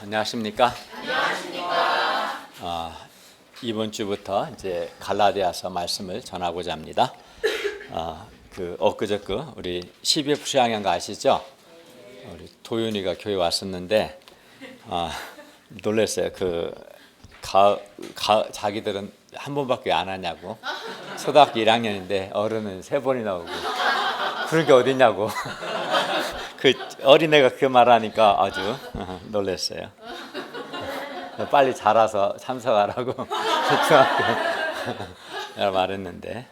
안녕하십니까? 이번 주부터 이제 갈라디아서 말씀을 전하고자 합니다. 엊그저께 우리 CBF 수양회가 아시죠? 우리 도윤이가 교회 왔었는데 놀랐어요. 자기들은 한 번밖에 안 하냐고. 초등학교 1학년인데 어른은 3번이나 오고. 그런 게 어딨냐고. 그 어린애가 그 말하니까 아주 놀랐어요. 빨리 자라서 참석하라고 중학교 말했는데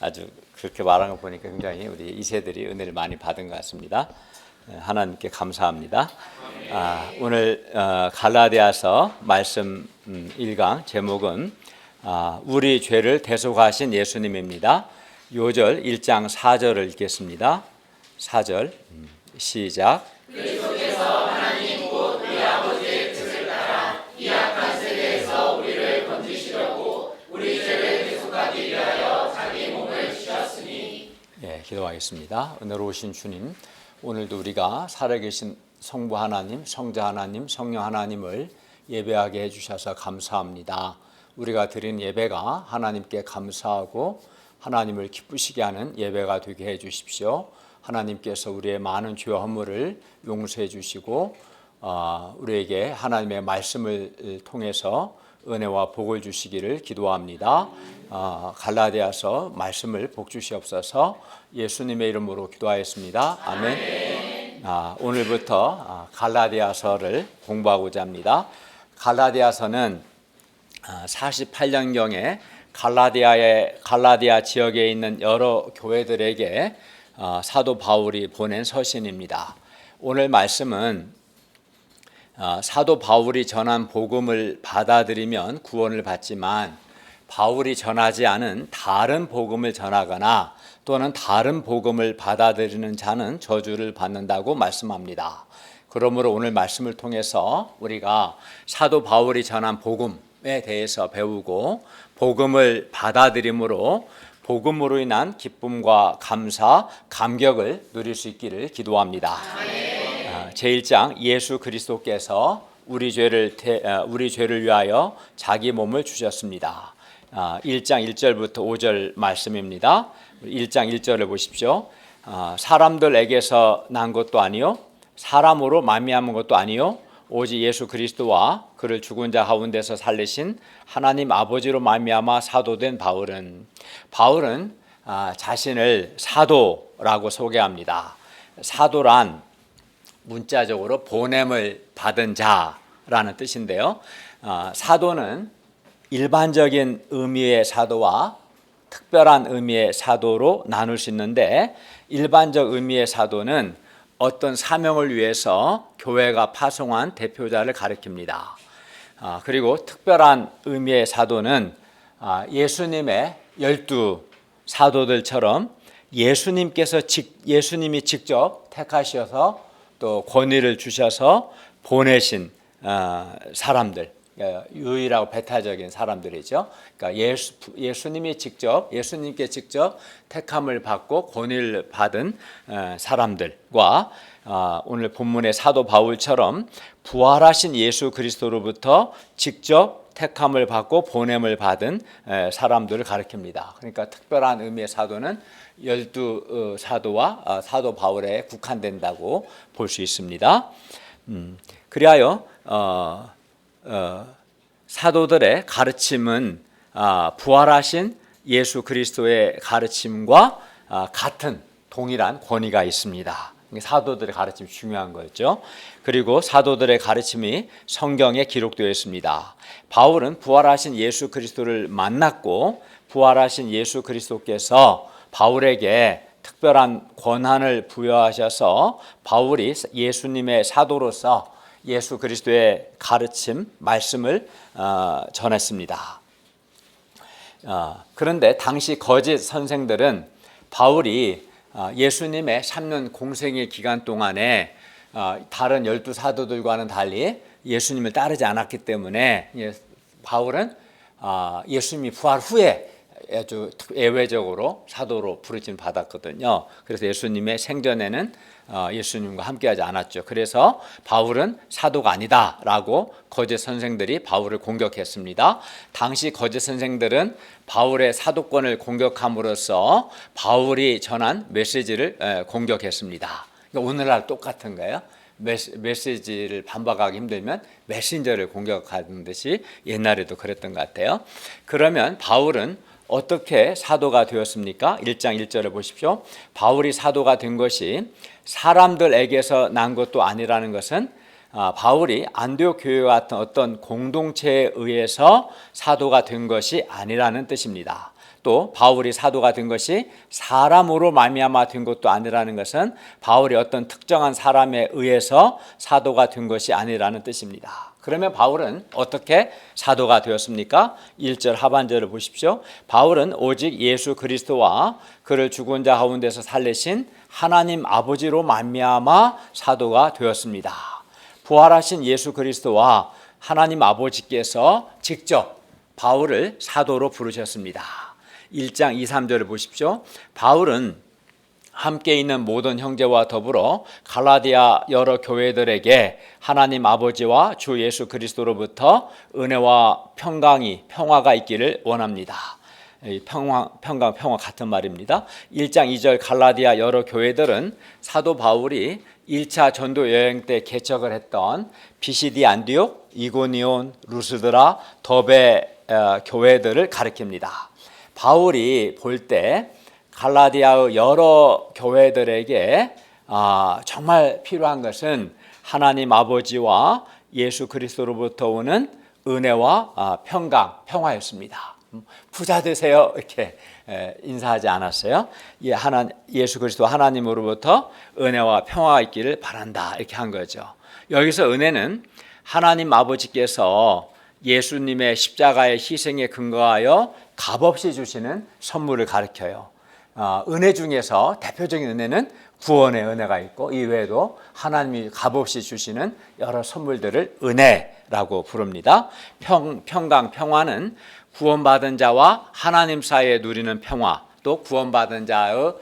아주 그렇게 말한 거 보니까 굉장히 우리 2세들이 은혜를 많이 받은 것 같습니다. 하나님께 감사합니다. 오늘 갈라디아서 말씀 1강 제목은 우리 죄를 대속하신 예수님입니다. 요절 1장 4절을 읽겠습니다. 4절 시작. 그리스도께서 하나님 곧 우리 아버지의 뜻을 따라 이 악한 세대에서 우리를 건지시려고 우리 죄를 대속하기 위하여 자기 몸을 주셨으니. 기도하겠습니다. 은혜로우신 주님, 오늘도 우리가 살아계신 성부 하나님, 성자 하나님, 성령 하나님을 예배하게 해주셔서 감사합니다. 우리가 드린 예배가 하나님께 감사하고 하나님을 기쁘시게 하는 예배가 되게 해주십시오. 하나님께서 우리의 많은 죄와 허물을 용서해 주시고 우리에게 하나님의 말씀을 통해서 은혜와 복을 주시기를 기도합니다. 갈라디아서 말씀을 복 주시옵소서. 예수님의 이름으로 기도하였습니다. 아멘. 오늘부터 갈라디아서를 공부하고자 합니다. 갈라디아서는 48년경에 갈라디아 지역에 있는 여러 교회들에게 사도 바울이 보낸 서신입니다. 오늘 말씀은 사도 바울이 전한 복음을 받아들이면 구원을 받지만 바울이 전하지 않은 다른 복음을 전하거나 또는 다른 복음을 받아들이는 자는 저주를 받는다고 말씀합니다. 그러므로 오늘 말씀을 통해서 우리가 사도 바울이 전한 복음에 대해서 배우고 복음을 받아들임으로 복음으로 인한 기쁨과 감사, 감격을 누릴 수 있기를 기도합니다. 제1장 예수 그리스도께서 우리 죄를 위하여 자기 몸을 주셨습니다. 1장 1절부터 5절 말씀입니다. 1장 1절을 보십시오. 사람들에게서 난 것도 아니요 사람으로 말미암은 것도 아니요 오직 예수 그리스도와 그를 죽은 자 가운데서 살리신 하나님 아버지로 말미암아 사도된 바울은 자신을 사도라고 소개합니다. 사도란 문자적으로 보냄을 받은 자라는 뜻인데요. 사도는 일반적인 의미의 사도와 특별한 의미의 사도로 나눌 수 있는데 일반적 의미의 사도는 어떤 사명을 위해서 교회가 파송한 대표자를 가리킵니다. 그리고 특별한 의미의 사도는 예수님의 12 사도들처럼 예수님이 직접 택하셔서 또 권위를 주셔서 보내신 사람들, 유일하고 배타적인 사람들이죠. 그러니까 예수님께 직접 택함을 받고 권위를 받은 사람들과 오늘 본문의 사도 바울처럼 부활하신 예수 그리스도로부터 직접 택함을 받고 보냄을 받은 사람들을 가리킵니다. 그러니까 특별한 의미의 사도는 12 사도와 사도 바울에 국한된다고 볼 수 있습니다. 그리하여 사도들의 가르침은 부활하신 예수 그리스도의 가르침과 같은 동일한 권위가 있습니다. 사도들의 가르침이 중요한 거였죠. 그리고 사도들의 가르침이 성경에 기록되어 있습니다. 바울은 부활하신 예수 그리스도를 만났고 부활하신 예수 그리스도께서 바울에게 특별한 권한을 부여하셔서 바울이 예수님의 사도로서 예수 그리스도의 가르침, 말씀을 전했습니다. 그런데 당시 거짓 선생들은 바울이 예수님의 3년 공생의 기간 동안에 다른 12 사도들과는 달리 예수님을 따르지 않았기 때문에 바울은 예수님이 부활 후에 아주 예외적으로 사도로 부르심 받았거든요. 그래서 예수님의 생전에는 예수님과 함께하지 않았죠. 그래서 바울은 사도가 아니다라고 거짓 선생들이 바울을 공격했습니다. 당시 거짓 선생들은 바울의 사도권을 공격함으로써 바울이 전한 메시지를 공격했습니다. 그러니까 오늘날 똑같은 거예요. 메시지를 반박하기 힘들면 메신저를 공격하는 듯이 옛날에도 그랬던 것 같아요. 그러면 바울은 어떻게 사도가 되었습니까? 1장 1절을 보십시오. 바울이 사도가 된 것이 사람들에게서 난 것도 아니라는 것은 바울이 안디옥 교회와 같은 어떤 공동체에 의해서 사도가 된 것이 아니라는 뜻입니다. 또 바울이 사도가 된 것이 사람으로 말미암아 된 것도 아니라는 것은 바울이 어떤 특정한 사람에 의해서 사도가 된 것이 아니라는 뜻입니다. 그러면 바울은 어떻게 사도가 되었습니까? 1절 하반절을 보십시오. 바울은 오직 예수 그리스도와 그를 죽은 자 가운데서 살리신 하나님 아버지로 말미암아 사도가 되었습니다. 부활하신 예수 그리스도와 하나님 아버지께서 직접 바울을 사도로 부르셨습니다. 1장 2, 3절을 보십시오. 바울은 함께 있는 모든 형제와 더불어 갈라디아 여러 교회들에게 하나님 아버지와 주 예수 그리스도로부터 은혜와 평화가 있기를 원합니다. 평화 같은 말입니다. 1장 2절 갈라디아 여러 교회들은 사도 바울이 1차 전도 여행 때 개척을 했던 비시디 안디옥, 이고니온, 루스드라, 더베 교회들을 가리킵니다. 바울이 볼 때 갈라디아의 여러 교회들에게 정말 필요한 것은 하나님 아버지와 예수 그리스도로부터 오는 은혜와 평화였습니다. 부자 되세요 이렇게 인사하지 않았어요. 예수 그리스도 하나님으로부터 은혜와 평화가 있기를 바란다 이렇게 한 거죠. 여기서 은혜는 하나님 아버지께서 예수님의 십자가의 희생에 근거하여 값없이 주시는 선물을 가리켜요. 은혜 중에서 대표적인 은혜는 구원의 은혜가 있고 이외에도 하나님이 값없이 주시는 여러 선물들을 은혜라고 부릅니다. 평화는 구원받은 자와 하나님 사이에 누리는 평화, 또 구원받은 자의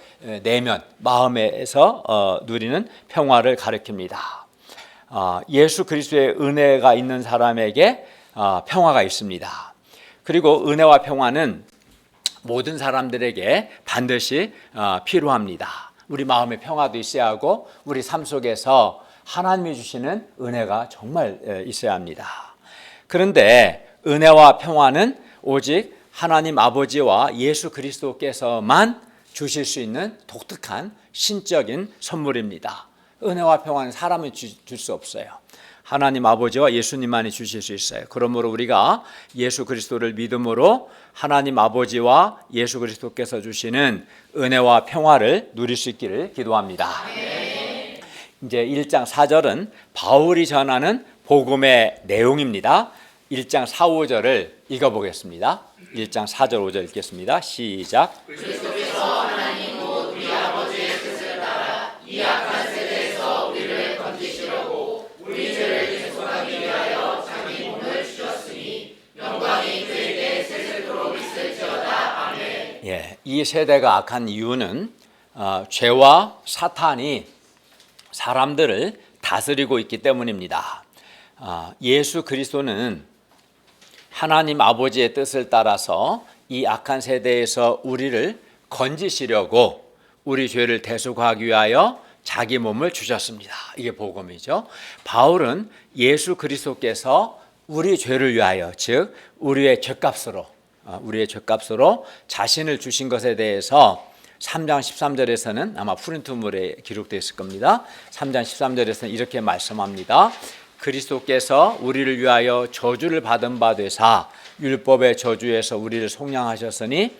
내면, 마음에서 누리는 평화를 가리킵니다. 예수 그리스도의 은혜가 있는 사람에게 평화가 있습니다. 그리고 은혜와 평화는 모든 사람들에게 반드시 필요합니다. 우리 마음의 평화도 있어야 하고 우리 삶 속에서 하나님이 주시는 은혜가 정말 있어야 합니다. 그런데 은혜와 평화는 오직 하나님 아버지와 예수 그리스도께서만 주실 수 있는 독특한 신적인 선물입니다. 은혜와 평화는 사람은 줄 수 없어요. 하나님 아버지와 예수님만이 주실 수 있어요. 그러므로 우리가 예수 그리스도를 믿음으로 하나님 아버지와 예수 그리스도께서 주시는 은혜와 평화를 누릴 수 있기를 기도합니다. 이제 1장 4절은 바울이 전하는 복음의 내용입니다. 1장 4, 5절을 읽어보겠습니다. 1장 4절 5절 읽겠습니다. 시작. 그리스도께서 하나님 곧 우리 아버지의 뜻을 따라 이 악한 세대에서 우리를 건지시려고 우리 죄를 대속하기 위하여 자기 몸을 주셨으니 영광이 그에게 세세토록 있을지어다. 아멘. 예, 이 세대가 악한 이유는 죄와 사탄이 사람들을 다스리고 있기 때문입니다. 예수 그리스도는 하나님 아버지의 뜻을 따라서 이 악한 세대에서 우리를 건지시려고 우리 죄를 대속하기 위하여 자기 몸을 주셨습니다. 이게 복음이죠. 바울은 예수 그리스도께서 우리 죄를 위하여, 즉 우리의 죄값으로 자신을 주신 것에 대해서 3장 13절에서는 아마 프린트물에 기록되어 있을 겁니다. 3장 13절에서는 이렇게 말씀합니다. 그리스도께서 우리를 위하여 저주를 받은 바 되사 율법의 저주에서 우리를 속량하셨으니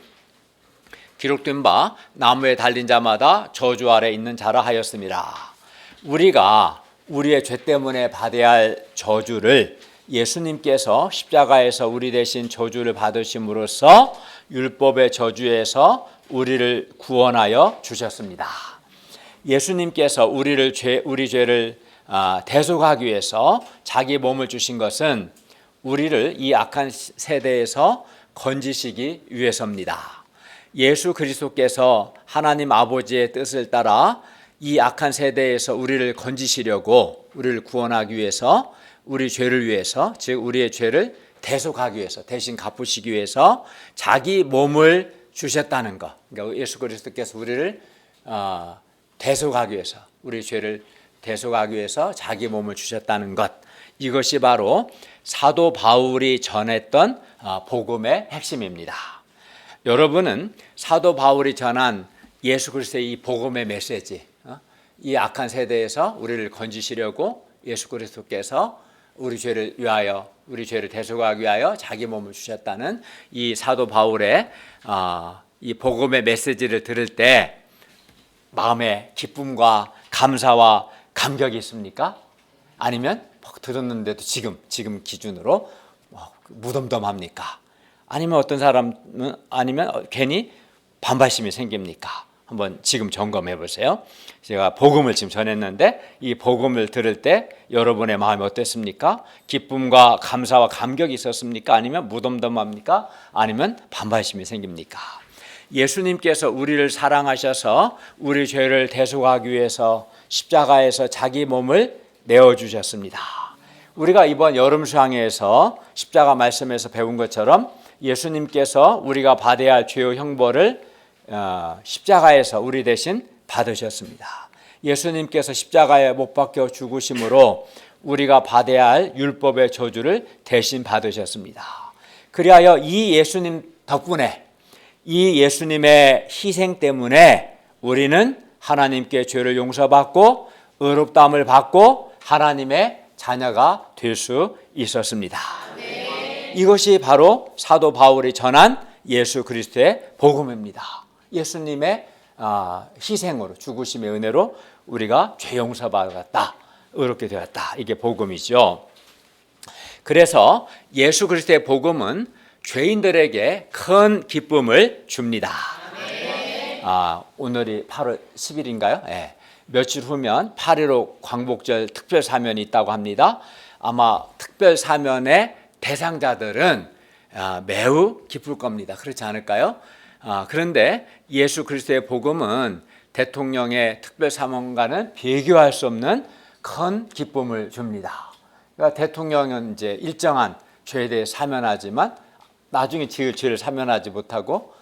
기록된 바 나무에 달린 자마다 저주 아래 있는 자라 하였습니다. 우리가 우리의 죄 때문에 받아야 할 저주를 예수님께서 십자가에서 우리 대신 저주를 받으심으로써 율법의 저주에서 우리를 구원하여 주셨습니다. 예수님께서 우리 죄를 대속하기 위해서 자기 몸을 주신 것은 우리를 이 악한 세대에서 건지시기 위해서입니다. 예수 그리스도께서 하나님 아버지의 뜻을 따라 이 악한 세대에서 우리를 건지시려고, 우리를 구원하기 위해서, 우리 죄를 위해서, 즉 우리의 죄를 대속하기 위해서, 대신 갚으시기 위해서 자기 몸을 주셨다는 것. 그러니까 예수 그리스도께서 우리를 대속하기 위해서, 우리 죄를 대속하기 위해서 자기 몸을 주셨다는 것. 이것이 바로 사도 바울이 전했던 복음의 핵심입니다. 여러분은 사도 바울이 전한 예수 그리스도의 이 복음의 메시지, 이 악한 세대에서 우리를 건지시려고 예수 그리스도께서 우리 죄를 위하여, 우리 죄를 대속하기 위하여 자기 몸을 주셨다는 이 사도 바울의 이 복음의 메시지를 들을 때 마음에 기쁨과 감사와 감격이 있습니까? 아니면 들었는데도 지금 기준으로 무덤덤합니까? 아니면 어떤 사람은 아니면 괜히 반발심이 생깁니까? 한번 지금 점검해 보세요. 제가 복음을 지금 전했는데 이 복음을 들을 때 여러분의 마음이 어땠습니까? 기쁨과 감사와 감격이 있었습니까? 아니면 무덤덤합니까? 아니면 반발심이 생깁니까? 예수님께서 우리를 사랑하셔서 우리 죄를 대속하기 위해서 십자가에서 자기 몸을 내어주셨습니다. 우리가 이번 여름 수양회에서 십자가 말씀에서 배운 것처럼 예수님께서 우리가 받아야 할 죄의 형벌을 십자가에서 우리 대신 받으셨습니다. 예수님께서 십자가에 못 박혀 죽으심으로 우리가 받아야 할 율법의 저주를 대신 받으셨습니다. 그리하여 이 예수님 덕분에, 이 예수님의 희생 때문에 우리는 하나님께 죄를 용서받고 의롭다함을 받고 하나님의 자녀가 될 수 있었습니다. 이것이 바로 사도 바울이 전한 예수 그리스도의 복음입니다. 예수님의 희생으로, 죽으심의 은혜로 우리가 죄 용서받았다, 의롭게 되었다. 이게 복음이죠. 그래서 예수 그리스도의 복음은 죄인들에게 큰 기쁨을 줍니다. 오늘이 8월 10일인가요? 네. 며칠 후면 8.15 광복절 특별 사면이 있다고 합니다. 아마 특별 사면의 대상자들은 매우 기쁠 겁니다. 그렇지 않을까요? 그런데 예수 그리스도의 복음은 대통령의 특별 사면과는 비교할 수 없는 큰 기쁨을 줍니다. 그러니까 대통령은 이제 일정한 죄에 대해 사면하지만 나중에 지을 죄를 사면하지 못하고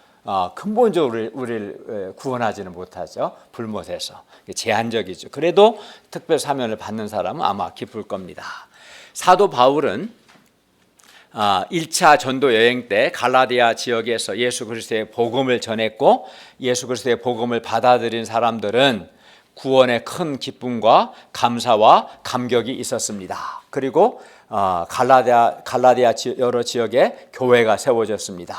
근본적으로 우리를 구원하지는 못하죠. 불못해서. 제한적이죠. 그래도 특별 사면을 받는 사람은 아마 기쁠 겁니다. 사도 바울은 1차 전도 여행 때 갈라디아 지역에서 예수 그리스도의 복음을 전했고 예수 그리스도의 복음을 받아들인 사람들은 구원의 큰 기쁨과 감사와 감격이 있었습니다. 그리고 갈라디아 여러 지역에 교회가 세워졌습니다.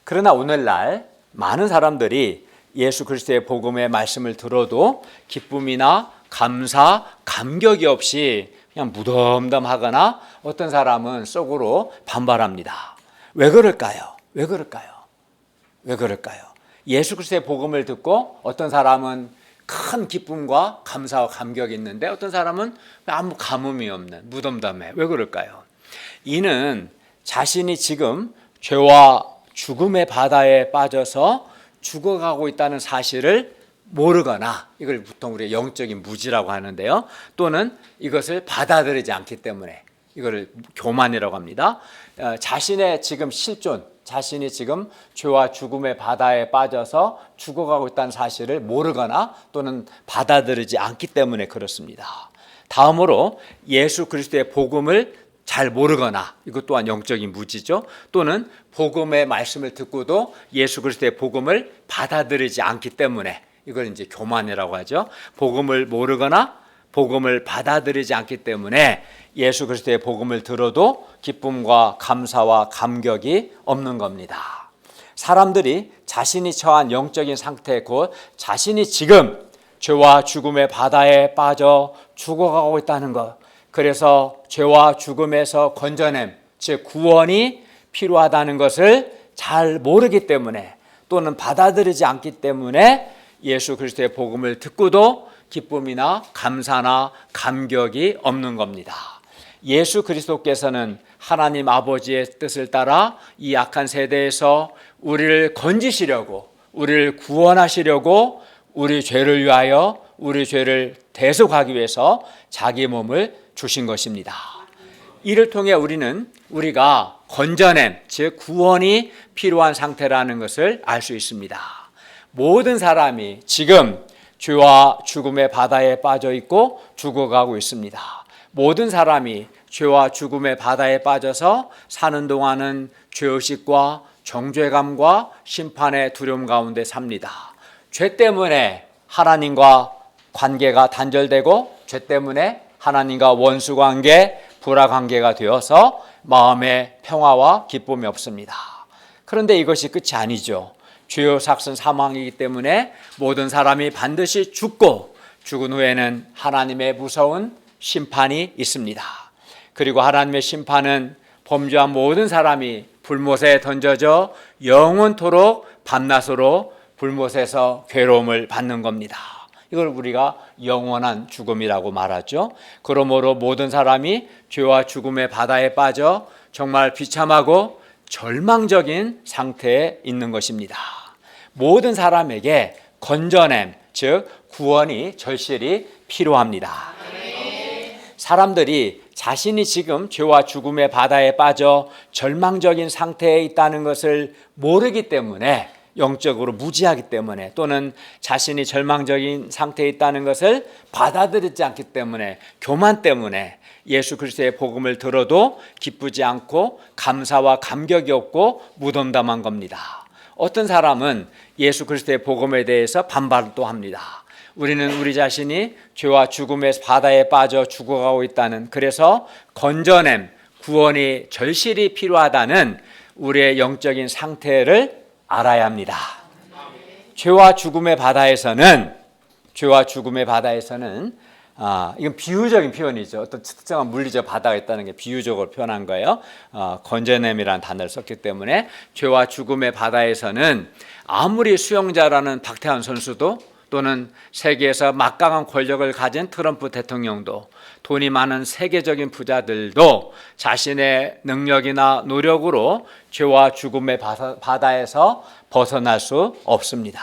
그러나 오늘날 많은 사람들이 예수 그리스도의 복음의 말씀을 들어도 기쁨이나 감사, 감격이 없이 그냥 무덤덤하거나 어떤 사람은 속으로 반발합니다. 왜 그럴까요? 왜 그럴까요? 왜 그럴까요? 예수 그리스도의 복음을 듣고 어떤 사람은 큰 기쁨과 감사와 감격이 있는데 어떤 사람은 아무 감흥이 없는 무덤덤해. 왜 그럴까요? 이는 자신이 지금 죄와 죽음의 바다에 빠져서 죽어가고 있다는 사실을 모르거나, 이걸 보통 우리 영적인 무지라고 하는데요, 또는 이것을 받아들이지 않기 때문에 이거를 교만이라고 합니다. 자신의 지금 실존, 자신이 지금 죄와 죽음의 바다에 빠져서 죽어가고 있다는 사실을 모르거나 또는 받아들이지 않기 때문에 그렇습니다. 다음으로 예수 그리스도의 복음을 잘 모르거나, 이것 또한 영적인 무지죠. 또는 복음의 말씀을 듣고도 예수 그리스도의 복음을 받아들이지 않기 때문에 이걸 이제 교만이라고 하죠. 복음을 모르거나 복음을 받아들이지 않기 때문에 예수 그리스도의 복음을 들어도 기쁨과 감사와 감격이 없는 겁니다. 사람들이 자신이 처한 영적인 상태, 곧 자신이 지금 죄와 죽음의 바다에 빠져 죽어가고 있다는 것, 그래서 죄와 죽음에서 건져냄, 즉 구원이 필요하다는 것을 잘 모르기 때문에 또는 받아들이지 않기 때문에 예수 그리스도의 복음을 듣고도 기쁨이나 감사나 감격이 없는 겁니다. 예수 그리스도께서는 하나님 아버지의 뜻을 따라 이 악한 세대에서 우리를 건지시려고, 우리를 구원하시려고 우리 죄를 위하여 우리 죄를 대속하기 위해서 자기 몸을 주신 것입니다. 이를 통해 우리가 건져냄, 즉 구원이 필요한 상태라는 것을 알 수 있습니다. 모든 사람이 지금 죄와 죽음의 바다에 빠져 있고 죽어가고 있습니다. 모든 사람이 죄와 죽음의 바다에 빠져서 사는 동안은 죄의식과 정죄감과 심판의 두려움 가운데 삽니다. 죄 때문에 하나님과 관계가 단절되고 죄 때문에 하나님과 원수 관계, 불화 관계가 되어서 마음에 평화와 기쁨이 없습니다. 그런데 이것이 끝이 아니죠. 죄의 삭은 사망이기 때문에 모든 사람이 반드시 죽고 죽은 후에는 하나님의 무서운 심판이 있습니다. 그리고 하나님의 심판은 범죄한 모든 사람이 불못에 던져져 영원토록 밤낮으로 불못에서 괴로움을 받는 겁니다. 이걸 우리가 영원한 죽음이라고 말하죠. 그러므로 모든 사람이 죄와 죽음의 바다에 빠져 정말 비참하고 절망적인 상태에 있는 것입니다. 모든 사람에게 건져냄, 즉 구원이 절실히 필요합니다. 사람들이 자신이 지금 죄와 죽음의 바다에 빠져 절망적인 상태에 있다는 것을 모르기 때문에, 영적으로 무지하기 때문에, 또는 자신이 절망적인 상태에 있다는 것을 받아들이지 않기 때문에, 교만 때문에 예수 그리스도의 복음을 들어도 기쁘지 않고 감사와 감격이 없고 무덤덤한 겁니다. 어떤 사람은 예수 그리스도의 복음에 대해서 반발도 합니다. 우리는 우리 자신이 죄와 죽음의 바다에 빠져 죽어가고 있다는, 그래서 건져냄, 구원이 절실히 필요하다는 우리의 영적인 상태를 알아야 합니다. 죄와 죽음의 바다에서는 이건 비유적인 표현이죠. 어떤 특정한 물리적 바다가 있다는 게 비유적으로 표현한 거예요. 건져냄이라는 단어를 썼기 때문에 죄와 죽음의 바다에서는 아무리 수영자라는 박태환 선수도, 또는 세계에서 막강한 권력을 가진 트럼프 대통령도, 돈이 많은 세계적인 부자들도 자신의 능력이나 노력으로 죄와 죽음의 바다에서 벗어날 수 없습니다.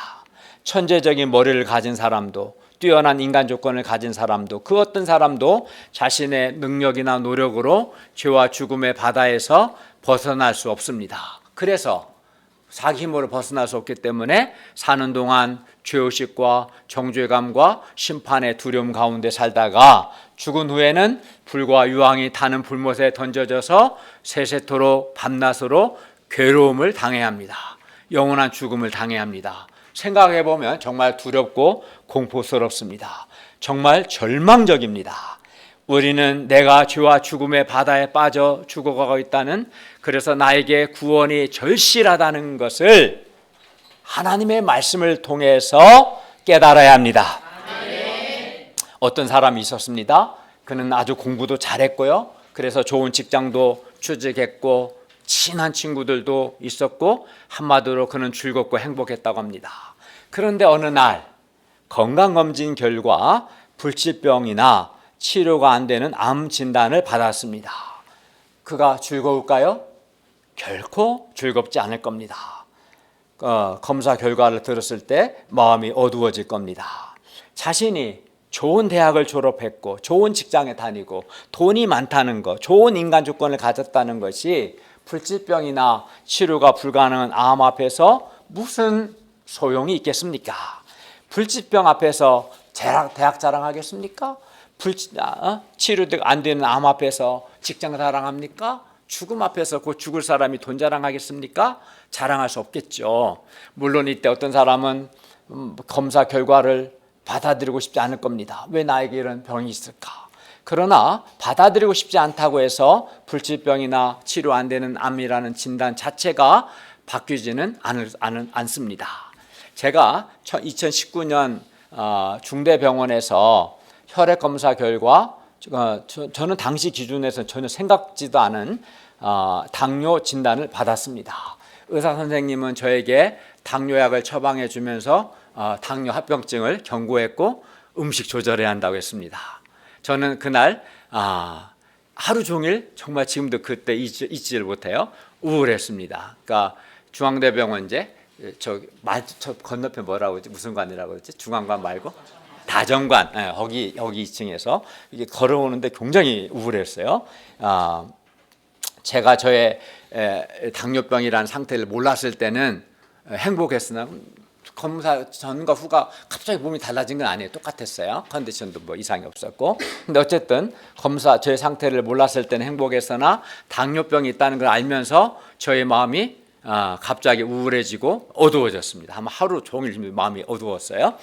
천재적인 머리를 가진 사람도, 뛰어난 인간 조건을 가진 사람도, 그 어떤 사람도 자신의 능력이나 노력으로 죄와 죽음의 바다에서 벗어날 수 없습니다. 그래서 자기 힘으로 벗어날 수 없기 때문에 사는 동안 죄의식과 정죄감과 심판의 두려움 가운데 살다가 죽은 후에는 불과 유황이 타는 불못에 던져져서 세세토록 밤낮으로 괴로움을 당해야 합니다. 영원한 죽음을 당해야 합니다. 생각해 보면 정말 두렵고 공포스럽습니다. 정말 절망적입니다. 우리는 내가 죄와 죽음의 바다에 빠져 죽어가고 있다는, 그래서 나에게 구원이 절실하다는 것을 하나님의 말씀을 통해서 깨달아야 합니다. 어떤 사람이 있었습니다. 그는 아주 공부도 잘했고요. 그래서 좋은 직장도 취직했고 친한 친구들도 있었고 한마디로 그는 즐겁고 행복했다고 합니다. 그런데 어느 날 건강검진 결과 불치병이나 치료가 안 되는 암 진단을 받았습니다. 그가 즐거울까요? 결코 즐겁지 않을 겁니다. 검사 결과를 들었을 때 마음이 어두워질 겁니다. 자신이 좋은 대학을 졸업했고 좋은 직장에 다니고 돈이 많다는 것, 좋은 인간 조건을 가졌다는 것이 불치병이나 치료가 불가능한 암 앞에서 무슨 소용이 있겠습니까? 불치병 앞에서 대학 자랑하겠습니까? 치료도 안 되는 암 앞에서 직장 자랑합니까? 죽음 앞에서 곧 죽을 사람이 돈 자랑하겠습니까? 자랑할 수 없겠죠. 물론 이때 어떤 사람은 검사 결과를 받아들이고 싶지 않을 겁니다. 왜 나에게 이런 병이 있을까? 그러나 받아들이고 싶지 않다고 해서 불치병이나 치료 안 되는 암이라는 진단 자체가 바뀌지는 않습니다. 제가 2019년 중대병원에서 혈액 검사 결과, 저는 당시 기준에서 전혀 생각지도 않은 당뇨 진단을 받았습니다. 의사 선생님은 저에게 당뇨약을 처방해 주면서 당뇨 합병증을 경고했고 음식 조절해야 한다고 했습니다. 저는 그날 하루 종일 정말 지금도 그때 잊지를 못해요. 우울했습니다. 그러니까 중앙대병원제 저 건너편 뭐라고 그러지? 무슨 관이라고 그러지? 중앙관 말고 다정관, 여기 2층에서 이게 걸어오는데 굉장히 우울했어요. 제가 저의 당뇨병이라는 상태를 몰랐을 때는 행복했으나 검사 전과 후가 갑자기 몸이 달라진 건 아니에요. 똑같았어요. 컨디션도 뭐 이상이 없었고. 근데 어쨌든 저의 상태를 몰랐을 때는 행복했으나 당뇨병이 있다는 걸 알면서 저의 마음이 갑자기 우울해지고 어두워졌습니다. 아마 하루 종일 마음이 어두웠어요.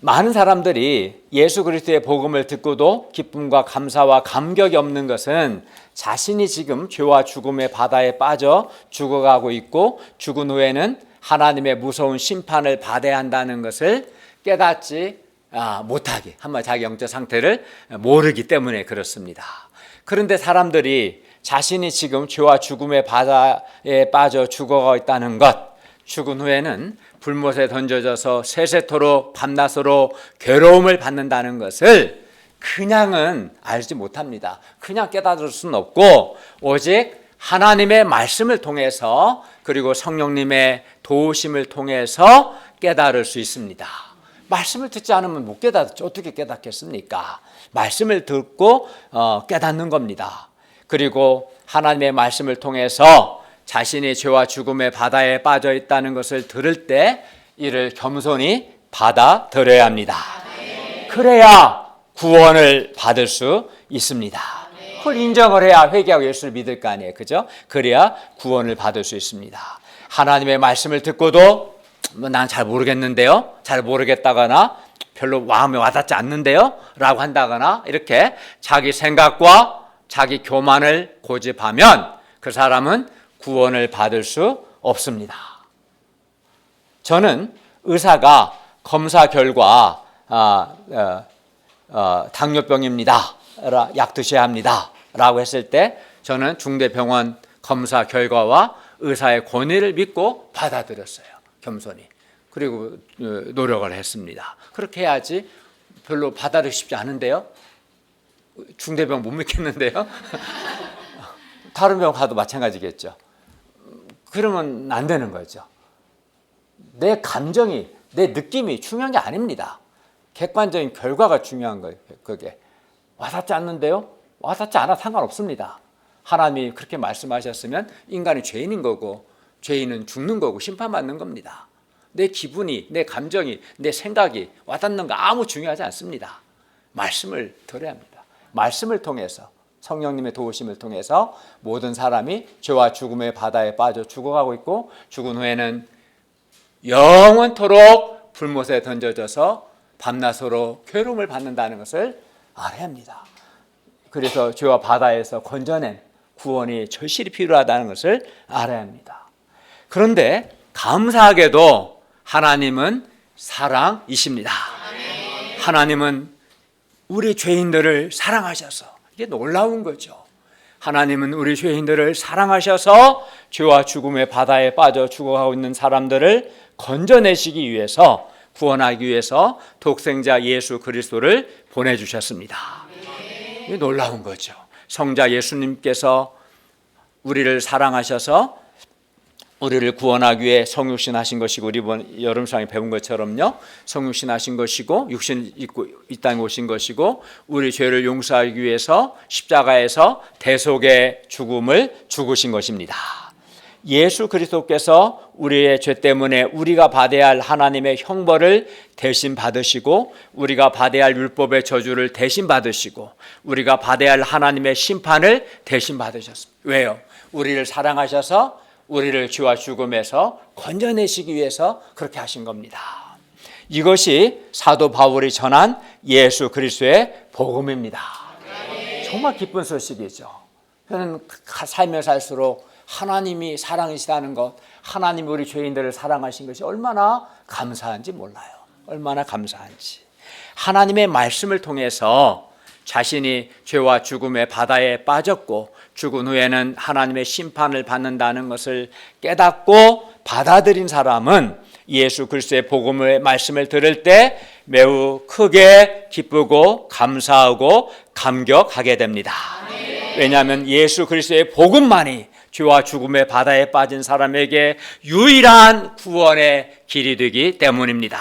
많은 사람들이 예수 그리스도의 복음을 듣고도 기쁨과 감사와 감격이 없는 것은 자신이 지금 죄와 죽음의 바다에 빠져 죽어가고 있고 죽은 후에는 하나님의 무서운 심판을 받아야 한다는 것을 깨닫지 못하게, 한마디 자기 영적 상태를 모르기 때문에 그렇습니다. 그런데 사람들이 자신이 지금 죄와 죽음의 바다에 빠져 죽어가고 있다는 것, 죽은 후에는 불못에 던져져서 세세토록 밤낮으로 괴로움을 받는다는 것을 그냥은 알지 못합니다. 그냥 깨달을 수는 없고 오직 하나님의 말씀을 통해서 그리고 성령님의 도우심을 통해서 깨달을 수 있습니다. 말씀을 듣지 않으면 못 깨닫죠. 어떻게 깨닫겠습니까? 말씀을 듣고 깨닫는 겁니다. 그리고 하나님의 말씀을 통해서 자신이 죄와 죽음의 바다에 빠져 있다는 것을 들을 때 이를 겸손히 받아들여야 합니다. 그래야 구원을 받을 수 있습니다. 그걸 인정을 해야 회개하고 예수를 믿을 거 아니에요. 그죠? 그래야 구원을 받을 수 있습니다. 하나님의 말씀을 듣고도 난 잘 모르겠는데요. 잘 모르겠다거나 별로 마음에 와닿지 않는데요. 라고 한다거나 이렇게 자기 생각과 자기 교만을 고집하면 그 사람은 구원을 받을 수 없습니다. 저는 의사가 검사 결과 당뇨병입니다. 약 드셔야 합니다. 라고 했을 때 저는 중대병원 검사 결과와 의사의 권위를 믿고 받아들였어요. 겸손히. 그리고 노력을 했습니다. 그렇게 해야지. 별로 받아들이기 쉽지 않은데요. 중대병 못 믿겠는데요. 다른 병 가도 마찬가지겠죠. 그러면 안 되는 거죠. 내 감정이, 내 느낌이 중요한 게 아닙니다. 객관적인 결과가 중요한 거예요. 그게 와닿지 않는데요? 와닿지 않아 상관없습니다. 하나님이 그렇게 말씀하셨으면 인간이 죄인인 거고 죄인은 죽는 거고 심판받는 겁니다. 내 기분이, 내 감정이, 내 생각이 와닿는 거 아무 중요하지 않습니다. 말씀을 들어야 합니다. 말씀을 통해서 성령님의 도우심을 통해서 모든 사람이 죄와 죽음의 바다에 빠져 죽어가고 있고 죽은 후에는 영원토록 불못에 던져져서 밤낮으로 괴로움을 받는다는 것을 알아야 합니다. 그래서 죄와 바다에서 건져낸 구원이 절실히 필요하다는 것을 알아야 합니다. 그런데 감사하게도 하나님은 사랑이십니다. 하나님은 우리 죄인들을 사랑하셔서, 이게 놀라운 거죠. 하나님은 우리 죄인들을 사랑하셔서 죄와 죽음의 바다에 빠져 죽어가고 있는 사람들을 건져내시기 위해서, 구원하기 위해서 독생자 예수 그리스도를 보내주셨습니다. 이게 놀라운 거죠. 성자 예수님께서 우리를 사랑하셔서 우리를 구원하기 위해 성육신 하신 것이고, 우리 이번 여름상에 배운 것처럼요, 성육신 하신 것이고 육신 입고 이 땅에 오신 것이고 우리 죄를 용서하기 위해서 십자가에서 대속의 죽음을 죽으신 것입니다. 예수 그리스도께서 우리의 죄 때문에 우리가 받아야 할 하나님의 형벌을 대신 받으시고 우리가 받아야 할 율법의 저주를 대신 받으시고 우리가 받아야 할 하나님의 심판을 대신 받으셨습니다. 왜요? 우리를 사랑하셔서 우리를 죄와 죽음에서 건져내시기 위해서 그렇게 하신 겁니다. 이것이 사도 바울이 전한 예수 그리스도의 복음입니다. 정말 기쁜 소식이죠. 저는 살며 살수록 하나님이 사랑이시다는 것, 하나님이 우리 죄인들을 사랑하신 것이 얼마나 감사한지 몰라요. 얼마나 감사한지. 하나님의 말씀을 통해서 자신이 죄와 죽음의 바다에 빠졌고 죽은 후에는 하나님의 심판을 받는다는 것을 깨닫고 받아들인 사람은 예수 그리스도의 복음의 말씀을 들을 때 매우 크게 기쁘고 감사하고 감격하게 됩니다. 왜냐하면 예수 그리스도의 복음만이 죄와 죽음의 바다에 빠진 사람에게 유일한 구원의 길이 되기 때문입니다.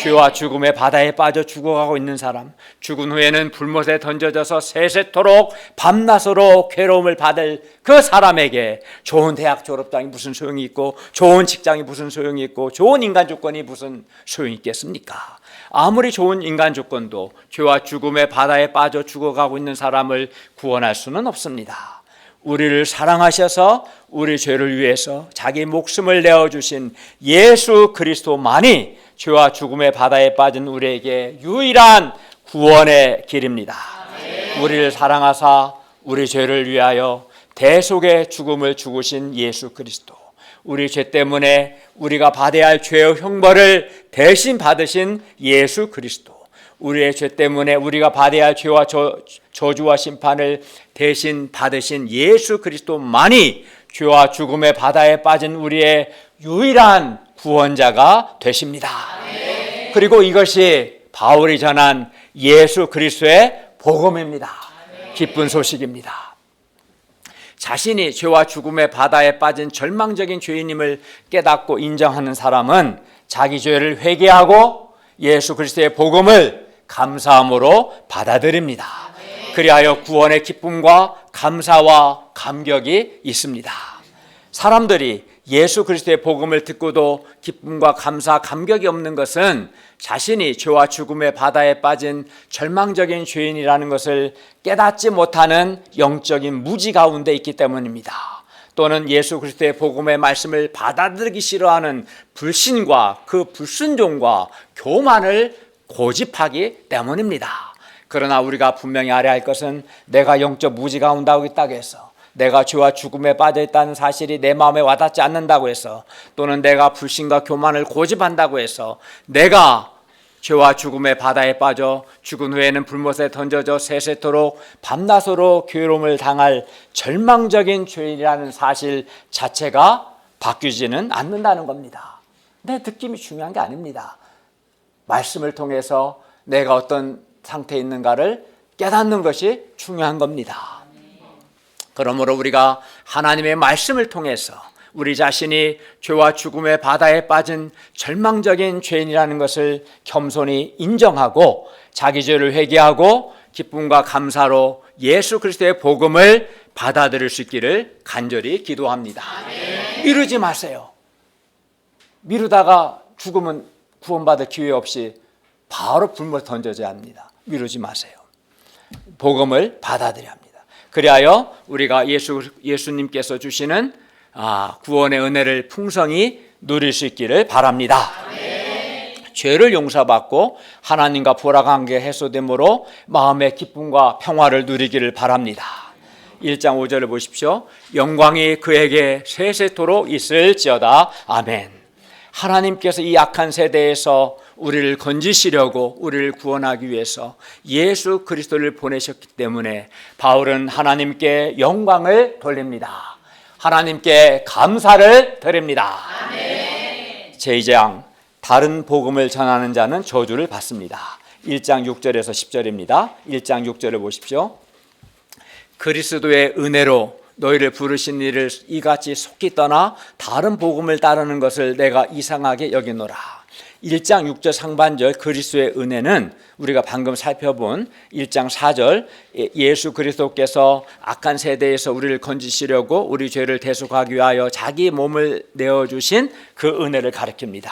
죄와 죽음의 바다에 빠져 죽어가고 있는 사람, 죽은 후에는 불못에 던져져서 세세토록 밤낮으로 괴로움을 받을 그 사람에게 좋은 대학 졸업장이 무슨 소용이 있고, 좋은 직장이 무슨 소용이 있고, 좋은 인간 조건이 무슨 소용이 있겠습니까? 아무리 좋은 인간 조건도 죄와 죽음의 바다에 빠져 죽어가고 있는 사람을 구원할 수는 없습니다. 우리를 사랑하셔서 우리 죄를 위해서 자기 목숨을 내어주신 예수 그리스도만이 죄와 죽음의 바다에 빠진 우리에게 유일한 구원의 길입니다. 우리를 사랑하사 우리 죄를 위하여 대속의 죽음을 죽으신 예수 그리스도, 우리 죄 때문에 우리가 받아야 할 죄의 형벌을 대신 받으신 예수 그리스도, 우리의 죄 때문에 우리가 받아야 할 죄와 저주와 심판을 대신 받으신 예수 그리스도만이 죄와 죽음의 바다에 빠진 우리의 유일한 구원자가 되십니다. 그리고 이것이 바울이 전한 예수 그리스도의 복음입니다. 기쁜 소식입니다. 자신이 죄와 죽음의 바다에 빠진 절망적인 죄인임을 깨닫고 인정하는 사람은 자기 죄를 회개하고 예수 그리스도의 복음을 감사함으로 받아들입니다. 그리하여 구원의 기쁨과 감사와 감격이 있습니다. 사람들이 예수 그리스도의 복음을 듣고도 기쁨과 감사, 감격이 없는 것은 자신이 죄와 죽음의 바다에 빠진 절망적인 죄인이라는 것을 깨닫지 못하는 영적인 무지 가운데 있기 때문입니다. 또는 예수 그리스도의 복음의 말씀을 받아들이기 싫어하는 불신과 그 불순종과 교만을 고집하기 때문입니다. 그러나 우리가 분명히 알아야 할 것은 내가 영적 무지 가운데 있다고 해서, 내가 죄와 죽음에 빠져 있다는 사실이 내 마음에 와닿지 않는다고 해서, 또는 내가 불신과 교만을 고집한다고 해서 내가 죄와 죽음의 바다에 빠져 죽은 후에는 불못에 던져져 세세토록 밤낮으로 괴로움을 당할 절망적인 죄인이라는 사실 자체가 바뀌지는 않는다는 겁니다. 내 느낌이 중요한 게 아닙니다. 말씀을 통해서 내가 어떤 상태에 있는가를 깨닫는 것이 중요한 겁니다. 그러므로 우리가 하나님의 말씀을 통해서 우리 자신이 죄와 죽음의 바다에 빠진 절망적인 죄인이라는 것을 겸손히 인정하고 자기 죄를 회개하고 기쁨과 감사로 예수 그리스도의 복음을 받아들일 수 있기를 간절히 기도합니다. 미루지 마세요. 미루다가 죽으면 구원받을 기회 없이 바로 불못에 던져져야 합니다. 미루지 마세요. 복음을 받아들여야 합니다. 그리하여 우리가 예수님께서 주시는 구원의 은혜를 풍성히 누릴 수 있기를 바랍니다. 죄를 용서받고 하나님과 보라 관계 해소됨으로 마음의 기쁨과 평화를 누리기를 바랍니다. 1장 5절을 보십시오. 영광이 그에게 세세토록 있을지어다. 아멘. 하나님께서 이 악한 세대에서 우리를 건지시려고, 우리를 구원하기 위해서 예수 그리스도를 보내셨기 때문에 바울은 하나님께 영광을 돌립니다. 하나님께 감사를 드립니다. 제2장 다른 복음을 전하는 자는 저주를 받습니다. 1장 6절에서 10절입니다. 1장 6절을 보십시오. 그리스도의 은혜로 너희를 부르신 이를 이같이 속히 떠나 다른 복음을 따르는 것을 내가 이상하게 여기노라. 1장 6절 상반절 그리스도의 은혜는 우리가 방금 살펴본 1장 4절 예수 그리스도께서 악한 세대에서 우리를 건지시려고 우리 죄를 대속하기 위하여 자기 몸을 내어주신 그 은혜를 가리킵니다.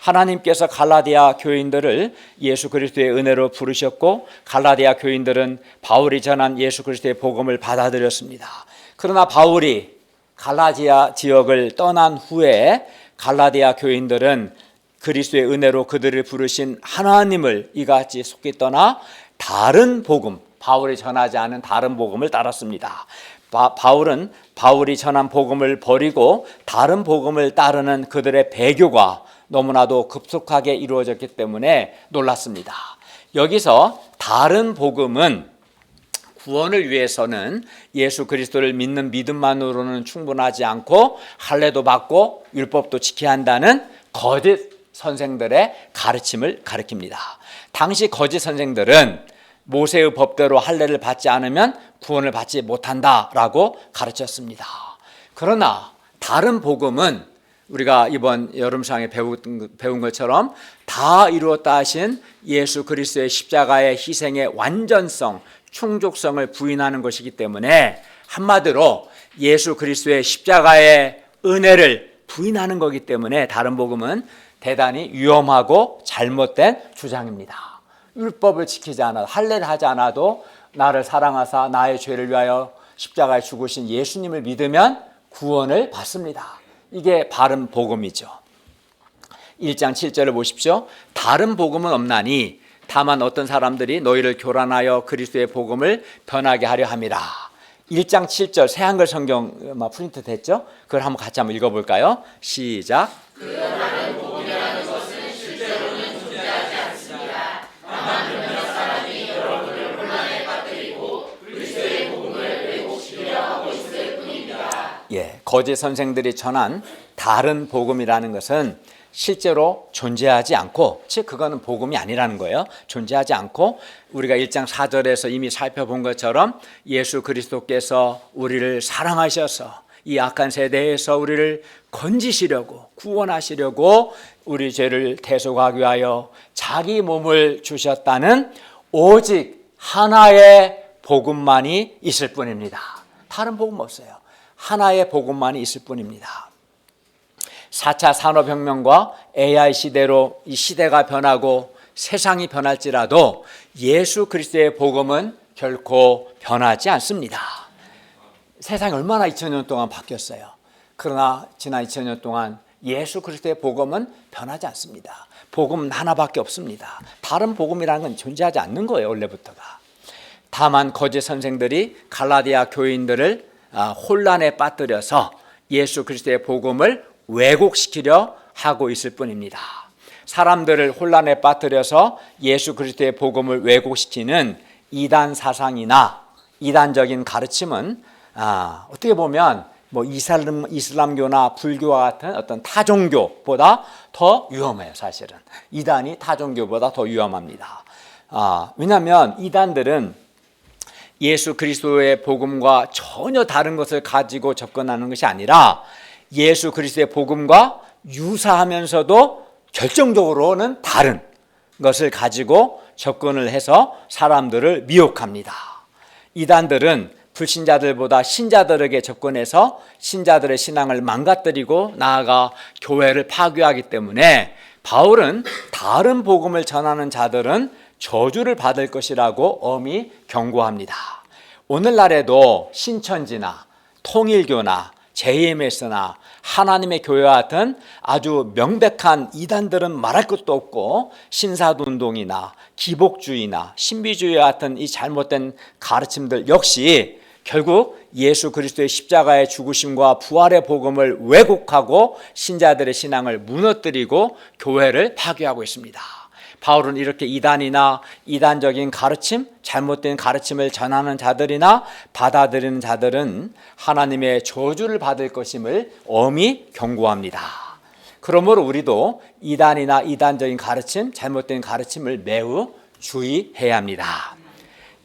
하나님께서 갈라디아 교인들을 예수 그리스도의 은혜로 부르셨고 갈라디아 교인들은 바울이 전한 예수 그리스도의 복음을 받아들였습니다. 그러나 바울이 갈라디아 지역을 떠난 후에 갈라디아 교인들은 그리스도의 은혜로 그들을 부르신 하나님을 이같이 속히 떠나 다른 복음, 바울이 전하지 않은 다른 복음을 따랐습니다. 바울은 바울이 전한 복음을 버리고 다른 복음을 따르는 그들의 배교가 너무나도 급속하게 이루어졌기 때문에 놀랐습니다. 여기서 다른 복음은 구원을 위해서는 예수 그리스도를 믿는 믿음만으로는 충분하지 않고 할례도 받고 율법도 지켜야 한다는 거짓 선생들의 가르침을 가리킵니다. 당시 거짓 선생들은 모세의 법대로 할례를 받지 않으면 구원을 받지 못한다라고 가르쳤습니다. 그러나 다른 복음은 우리가 이번 여름상에 배운 것처럼 다 이루었다 하신 예수 그리스도의 십자가의 희생의 완전성, 충족성을 부인하는 것이기 때문에 한마디로 예수 그리스도의 십자가의 은혜를 부인하는 거기 때문에 다른 복음은 대단히 위험하고 잘못된 주장입니다. 율법을 지키지 않아도, 할례를 하지 않아도 나를 사랑하사 나의 죄를 위하여 십자가에 죽으신 예수님을 믿으면 구원을 받습니다. 이게 바른 복음이죠. 1장 7절을 보십시오. 다른 복음은 없나니 다만 어떤 사람들이 너희를 교란하여 그리스도의 복음을 변하게 하려 함이라. 1장 7절 새 한글 성경 프린트 됐죠? 그걸 한번 같이 한번 읽어볼까요? 시작. 그 다른 복음이라는 것은 실제로는 존재하지 않습니다. 다만 몇몇 사람이 여러분을 혼란에 빠뜨리고 그리스도의 복음을 왜곡시키려 하고 있을 뿐입니다. 예, 거짓 선생들이 전한 다른 복음이라는 것은 실제로 존재하지 않고, 즉 그거는 복음이 아니라는 거예요. 존재하지 않고 우리가 1장 4절에서 이미 살펴본 것처럼 예수 그리스도께서 우리를 사랑하셔서 이 악한 세대에서 우리를 건지시려고, 구원하시려고 우리 죄를 대속하기 위하여 자기 몸을 주셨다는 오직 하나의 복음만이 있을 뿐입니다. 다른 복음 없어요. 하나의 복음만이 있을 뿐입니다. 4차 산업혁명과 AI 시대로 이 시대가 변하고 세상이 변할지라도 예수 그리스도의 복음은 결코 변하지 않습니다. 세상이 얼마나 2000년 동안 바뀌었어요. 그러나 지난 2000년 동안 예수 그리스도의 복음은 변하지 않습니다. 복음은 하나밖에 없습니다. 다른 복음이라는 건 존재하지 않는 거예요, 원래부터가. 다만 거짓 선생들이 갈라디아 교인들을 혼란에 빠뜨려서 예수 그리스도의 복음을 왜곡시키려 하고 있을 뿐입니다. 사람들을 혼란에 빠뜨려서 예수 그리스도의 복음을 왜곡시키는 이단 사상이나 이단적인 가르침은 어떻게 보면 이슬람교나 불교와 같은 어떤 타종교보다 더 위험해요. 사실은 이단이 타종교보다 더 위험합니다. 왜냐하면 이단들은 예수 그리스도의 복음과 전혀 다른 것을 가지고 접근하는 것이 아니라 예수 그리스도의 복음과 유사하면서도 결정적으로는 다른 것을 가지고 접근을 해서 사람들을 미혹합니다. 이단들은 불신자들보다 신자들에게 접근해서 신자들의 신앙을 망가뜨리고 나아가 교회를 파괴하기 때문에 바울은 다른 복음을 전하는 자들은 저주를 받을 것이라고 엄히 경고합니다. 오늘날에도 신천지나 통일교나 JMS나 하나님의 교회와 같은 아주 명백한 이단들은 말할 것도 없고 신사운동이나 기복주의나 신비주의와 같은 이 잘못된 가르침들 역시 결국 예수 그리스도의 십자가의 죽으심과 부활의 복음을 왜곡하고 신자들의 신앙을 무너뜨리고 교회를 파괴하고 있습니다. 바울은 이렇게 이단이나 이단적인 가르침, 잘못된 가르침을 전하는 자들이나 받아들이는 자들은 하나님의 저주를 받을 것임을 엄히 경고합니다. 그러므로 우리도 이단이나 이단적인 가르침, 잘못된 가르침을 매우 주의해야 합니다.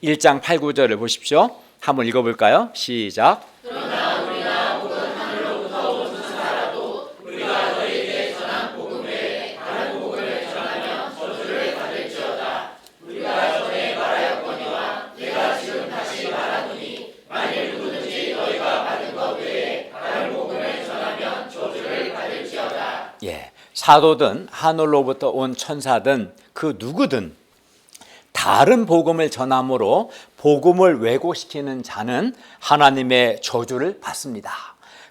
1장 8, 9절을 보십시오. 한번 읽어볼까요? 시작. 그러나 우리가 혹은 하늘로부터 온 천사라도 우리가 너희에게 전한 복음 외에 다른 복음을 전하면 저주를 받을지어다. 우리가 전에 말하였거니와 내가 지금 다시 말하노니 만일 누구든지 너희가 받은 것 외에 다른 복음을 전하면 저주를 받을지어다. 예, 사도든 하늘로부터 온 천사든 그 누구든 다른 복음을 전함으로 복음을 왜곡시키는 자는 하나님의 저주를 받습니다.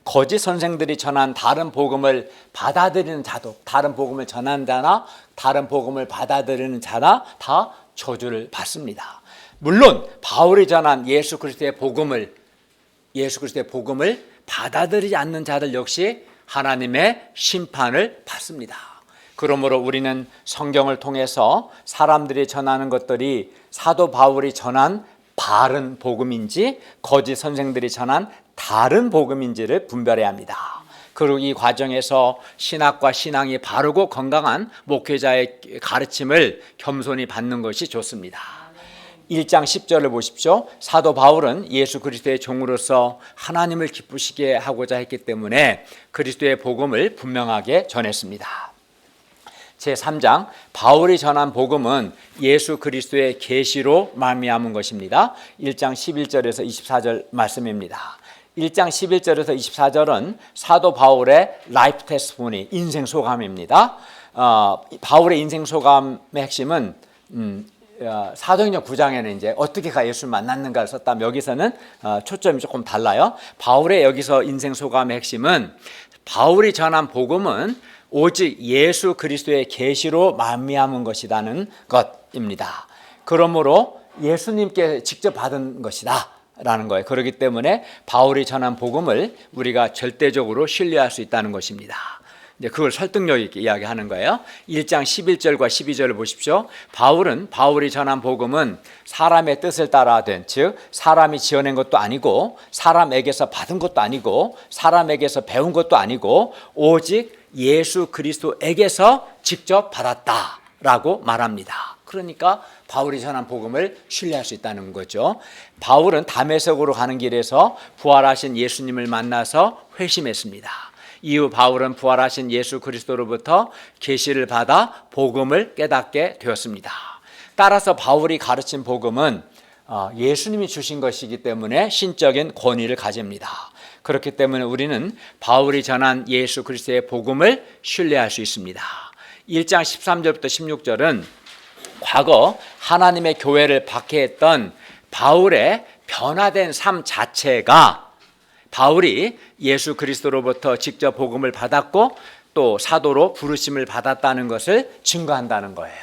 거짓 선생들이 전한 다른 복음을 받아들이는 자도, 다른 복음을 전한 자나 다른 복음을 받아들이는 자나 다 저주를 받습니다. 물론 바울이 전한 예수 그리스도의 복음을 받아들이지 않는 자들 역시 하나님의 심판을 받습니다. 그러므로 우리는 성경을 통해서 사람들이 전하는 것들이 사도 바울이 전한 바른 복음인지 거짓 선생들이 전한 다른 복음인지를 분별해야 합니다. 그리고 이 과정에서 신학과 신앙이 바르고 건강한 목회자의 가르침을 겸손히 받는 것이 좋습니다. 1장 10절을 보십시오. 사도 바울은 예수 그리스도의 종으로서 하나님을 기쁘시게 하고자 했기 때문에 그리스도의 복음을 분명하게 전했습니다. 제3장 바울이 전한 복음은 예수 그리스도의 계시로 말미암은 것입니다. 1장 11절에서 24절 말씀입니다. 1장 11절에서 24절은 사도 바울의 라이프 테스트모니, 인생 소감입니다. 바울의 인생 소감의 핵심은 사도행전 9장에는 이제 어떻게 예수를 만났는가를 썼다면 여기서는 초점이 조금 달라요. 바울의 여기서 인생 소감의 핵심은 바울이 전한 복음은 오직 예수 그리스도의 계시로 말미암은 것이라는 것입니다. 그러므로 예수님께 직접 받은 것이다 라는 거예요. 그렇기 때문에 바울이 전한 복음을 우리가 절대적으로 신뢰할 수 있다는 것입니다. 이제 그걸 설득력 있게 이야기하는 거예요. 1장 11절과 12절을 보십시오. 바울이 전한 복음은 사람의 뜻을 따라 된, 즉 사람이 지어낸 것도 아니고 사람에게서 받은 것도 아니고 사람에게서 배운 것도 아니고 오직 예수 그리스도에게서 직접 받았다라고 말합니다. 그러니까 바울이 전한 복음을 신뢰할 수 있다는 거죠. 바울은 다메섹으로 가는 길에서 부활하신 예수님을 만나서 회심했습니다. 이후 바울은 부활하신 예수 그리스도로부터 계시를 받아 복음을 깨닫게 되었습니다. 따라서 바울이 가르친 복음은 예수님이 주신 것이기 때문에 신적인 권위를 가집니다. 그렇기 때문에 우리는 바울이 전한 예수 그리스도의 복음을 신뢰할 수 있습니다. 1장 13절부터 16절은 과거 하나님의 교회를 박해했던 바울의 변화된 삶 자체가 바울이 예수 그리스도로부터 직접 복음을 받았고 또 사도로 부르심을 받았다는 것을 증거한다는 거예요.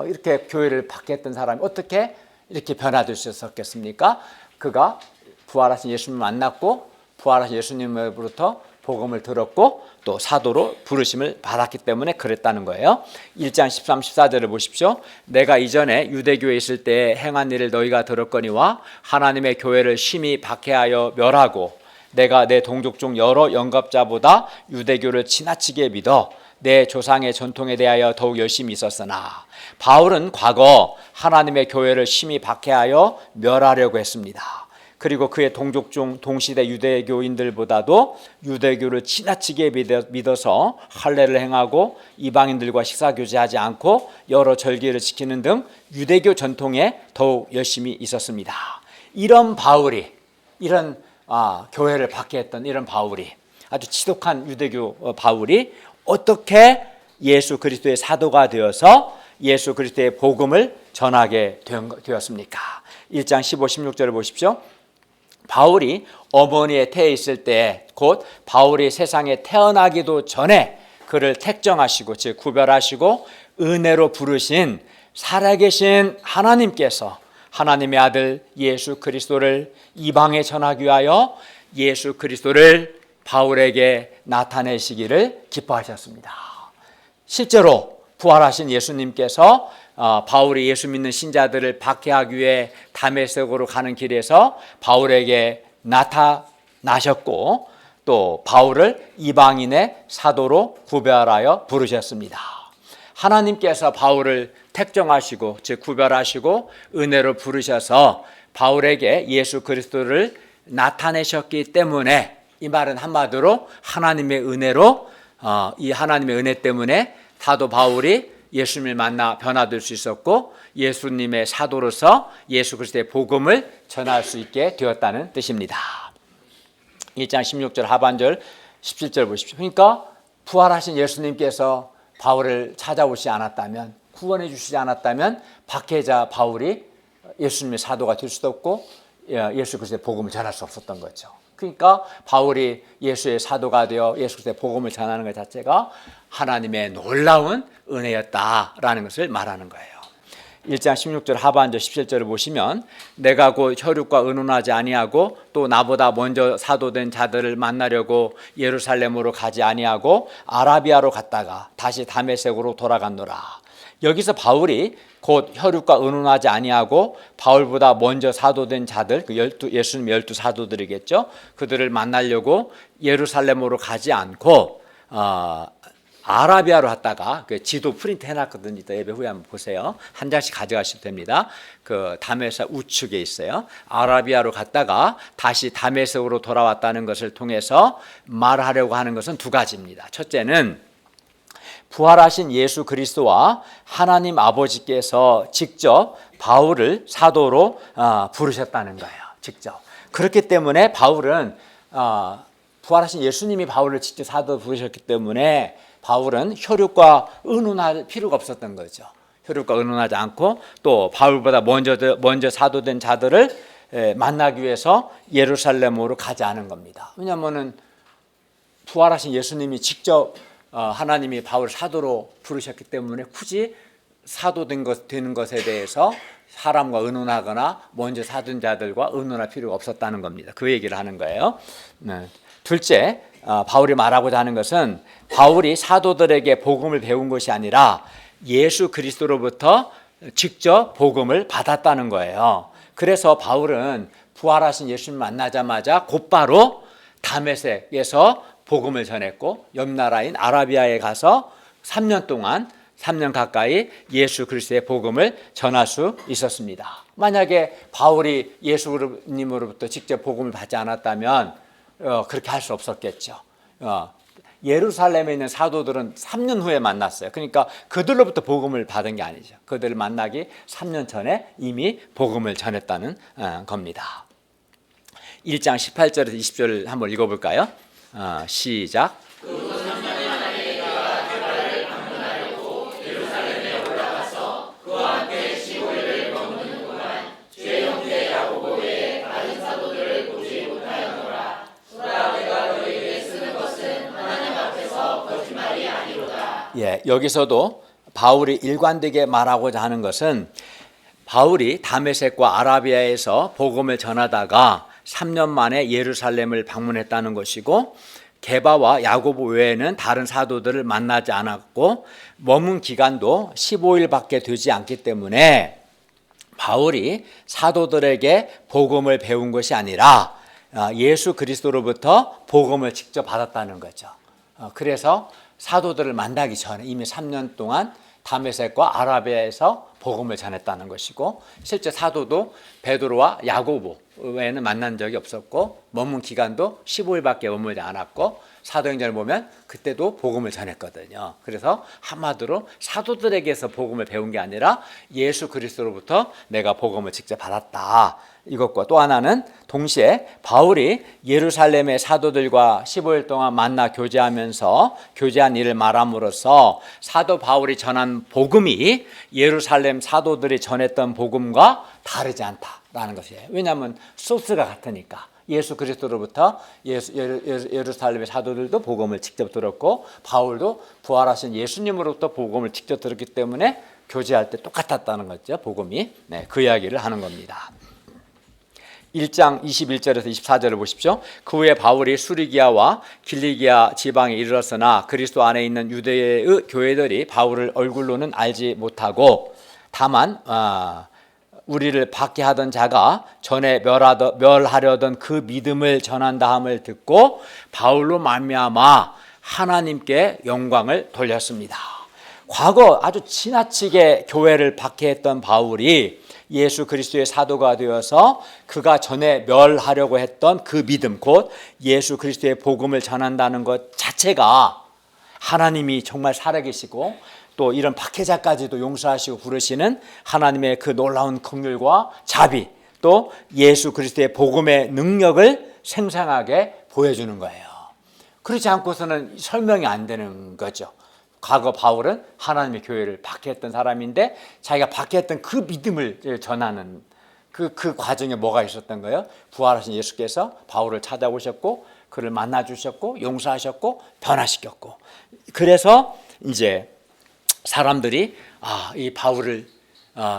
이렇게 교회를 박해했던 사람이 어떻게 이렇게 변화될 수 있었겠습니까? 그가 부활하신 예수님을 만났고 부활하신 예수님으로부터 복음을 들었고 또 사도로 부르심을 받았기 때문에 그랬다는 거예요. 1장 13, 14절을 보십시오. 내가 이전에 유대교에 있을 때 행한 일을 너희가 들었거니와 하나님의 교회를 심히 박해하여 멸하고 내가 내 동족 중 여러 영겁자보다 유대교를 지나치게 믿어 내 조상의 전통에 대하여 더욱 열심히 있었으나 바울은 과거 하나님의 교회를 심히 박해하여 멸하려고 했습니다. 그리고 그의 동족 중 동시대 유대교인들보다도 유대교를 지나치게 믿어서 할례를 행하고 이방인들과 식사교제하지 않고 여러 절기를 지키는 등 유대교 전통에 더욱 열심히 있었습니다. 이런 바울이, 이런 교회를 박해했던 이런 바울이, 아주 지독한 유대교 바울이 어떻게 예수 그리스도의 사도가 되어서 예수 그리스도의 복음을 전하게 되었습니까? 1장 15, 16절을 보십시오. 바울이 어머니의 태에 있을 때, 곧 바울이 세상에 태어나기도 전에 그를 택정하시고 즉 구별하시고 은혜로 부르신 살아계신 하나님께서 하나님의 아들 예수 그리스도를 이방에 전하기 위하여 예수 그리스도를 바울에게 나타내시기를 기뻐하셨습니다. 실제로 부활하신 예수님께서 바울이 예수 믿는 신자들을 박해하기 위해 다메섹으로 가는 길에서 바울에게 나타나셨고 또 바울을 이방인의 사도로 구별하여 부르셨습니다. 하나님께서 바울을 택정하시고 즉 구별하시고 은혜로 부르셔서 바울에게 예수 그리스도를 나타내셨기 때문에 이 말은 한마디로 하나님의 은혜로 이 하나님의 은혜 때문에 사도 바울이 예수님을 만나 변화될 수 있었고 예수님의 사도로서 예수 그리스도의 복음을 전할 수 있게 되었다는 뜻입니다. 1장 16절 하반절 17절 보십시오. 그러니까 부활하신 예수님께서 바울을 찾아오시지 않았다면, 구원해 주시지 않았다면 박해자 바울이 예수님의 사도가 될 수도 없고 예수 그리스도의 복음을 전할 수 없었던 거죠. 그러니까 바울이 예수의 사도가 되어 예수 그리스도의 복음을 전하는 것 자체가 하나님의 놀라운 은혜였다라는 것을 말하는 거예요. 1장 16절 하반절 17절을 보시면 내가 곧 혈육과 의논하지 아니하고 또 나보다 먼저 사도된 자들을 만나려고 예루살렘으로 가지 아니하고 아라비아로 갔다가 다시 다메섹으로 돌아갔노라. 여기서 바울이 곧 혈육과 의논하지 아니하고 바울보다 먼저 사도된 자들, 예수님 12 사도들이겠죠. 그들을 만나려고 예루살렘으로 가지 않고 아라비아로 갔다가 그 지도 프린트 해놨거든요. 이따 예배 후에 한번 보세요. 한 장씩 가져가셔도 됩니다. 그 다메섹 우측에 있어요. 아라비아로 갔다가 다시 다메섹으로 돌아왔다는 것을 통해서 말하려고 하는 것은 두 가지입니다. 첫째는 부활하신 예수 그리스도와 하나님 아버지께서 직접 바울을 사도로 부르셨다는 거예요. 직접. 그렇기 때문에 바울은 부활하신 예수님이 바울을 직접 사도로 부르셨기 때문에 바울은 혈육과 의논할 필요가 없었던 거죠. 혈육과 의논하지 않고 또 바울보다 먼저 사도된 자들을 만나기 위해서 예루살렘으로 가지 않은 겁니다. 왜냐하면은 부활하신 예수님이 직접 하나님이 바울 사도로 부르셨기 때문에 굳이 사도된 되는 것에 대해서 사람과 의논하거나 먼저 사둔 자들과 의논할 필요가 없었다는 겁니다. 그 얘기를 하는 거예요. 둘째, 바울이 말하고자 하는 것은 바울이 사도들에게 복음을 배운 것이 아니라 예수 그리스도로부터 직접 복음을 받았다는 거예요. 그래서 바울은 부활하신 예수님 만나자마자 곧바로 다메섹에서 복음을 전했고 옆 나라인 아라비아에 가서 3년 가까이 예수 그리스도의 복음을 전할 수 있었습니다. 만약에 바울이 예수님으로부터 직접 복음을 받지 않았다면 그렇게 할 수 없었겠죠. 예루살렘에 있는 사도들은 3년 후에 만났어요. 그러니까 그들로부터 복음을 받은 게 아니죠. 그들을 만나기 3년 전에 이미 복음을 전했다는 겁니다. 1장 18절에서 20절을 한번 읽어볼까요? 시작. 예, 여기서도 바울이 일관되게 말하고자 하는 것은 바울이 다메섹과 아라비아에서 복음을 전하다가 3년 만에 예루살렘을 방문했다는 것이고 게바와 야고보 외에는 다른 사도들을 만나지 않았고 머문 기간도 15일밖에 되지 않기 때문에 바울이 사도들에게 복음을 배운 것이 아니라 예수 그리스도로부터 복음을 직접 받았다는 거죠. 그래서 사도들을 만나기 전에 이미 3년 동안 다메섹과 아라비아에서 복음을 전했다는 것이고 실제 사도도 베드로와 야고보 외에는 만난 적이 없었고 머문 기간도 15일밖에 머물지 않았고 사도행전을 보면 그때도 복음을 전했거든요. 그래서 한마디로 사도들에게서 복음을 배운 게 아니라 예수 그리스도로부터 내가 복음을 직접 받았다. 이것과 또 하나는 동시에 바울이 예루살렘의 사도들과 15일 동안 만나 교제한 일을 말함으로써 사도 바울이 전한 복음이 예루살렘 사도들이 전했던 복음과 다르지 않다라는 것이에요. 왜냐하면 소스가 같으니까. 예수 그리스도로부터 예루살렘의 사도들도 복음을 직접 들었고 바울도 부활하신 예수님으로부터 복음을 직접 들었기 때문에 교제할 때 똑같았다는 거죠. 복음이. 네, 그 이야기를 하는 겁니다. 1장 21절에서 24절을 보십시오. 그 후에 바울이 수리기아와 길리기아 지방에 이르렀으나 그리스도 안에 있는 유대의 교회들이 바울을 얼굴로는 알지 못하고 다만 우리를 박해하던 자가 전에 멸하려던 그 믿음을 전한다함을 듣고 바울로 말미암아 하나님께 영광을 돌렸습니다. 과거 아주 지나치게 교회를 박해했던 바울이 예수 그리스도의 사도가 되어서 그가 전에 멸하려고 했던 그 믿음, 곧 예수 그리스도의 복음을 전한다는 것 자체가 하나님이 정말 살아계시고 또 이런 박해자까지도 용서하시고 부르시는 하나님의 그 놀라운 긍휼과 자비, 또 예수 그리스도의 복음의 능력을 생생하게 보여주는 거예요. 그렇지 않고서는 설명이 안 되는 거죠. 과거 바울은 하나님의 교회를 박해했던 사람인데 자기가 박해했던 그 믿음을 전하는 그 과정에 뭐가 있었던 거예요? 부활하신 예수께서 바울을 찾아오셨고 그를 만나주셨고 용서하셨고 변화시켰고, 그래서 이제 사람들이 이 바울을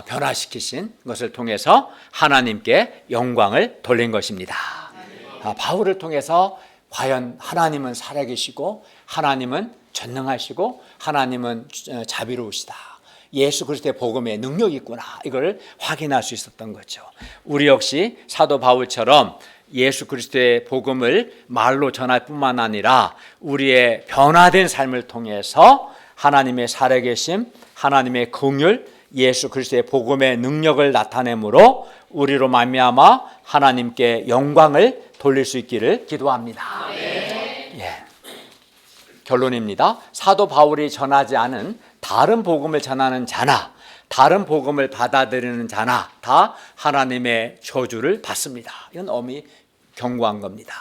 변화시키신 것을 통해서 하나님께 영광을 돌린 것입니다. 바울을 통해서 과연 하나님은 살아계시고 하나님은 전능하시고 하나님은 자비로우시다, 예수 그리스도의 복음에 능력이 있구나, 이걸 확인할 수 있었던 거죠. 우리 역시 사도 바울처럼 예수 그리스도의 복음을 말로 전할 뿐만 아니라 우리의 변화된 삶을 통해서 하나님의 살아계심, 하나님의 긍휼, 예수 그리스도의 복음의 능력을 나타내므로 우리로 말미암아 하나님께 영광을 돌릴 수 있기를 기도합니다. 결론입니다. 사도 바울이 전하지 않은 다른 복음을 전하는 자나 다른 복음을 받아들이는 자나 다 하나님의 저주를 받습니다. 이건 엄히 경고한 겁니다.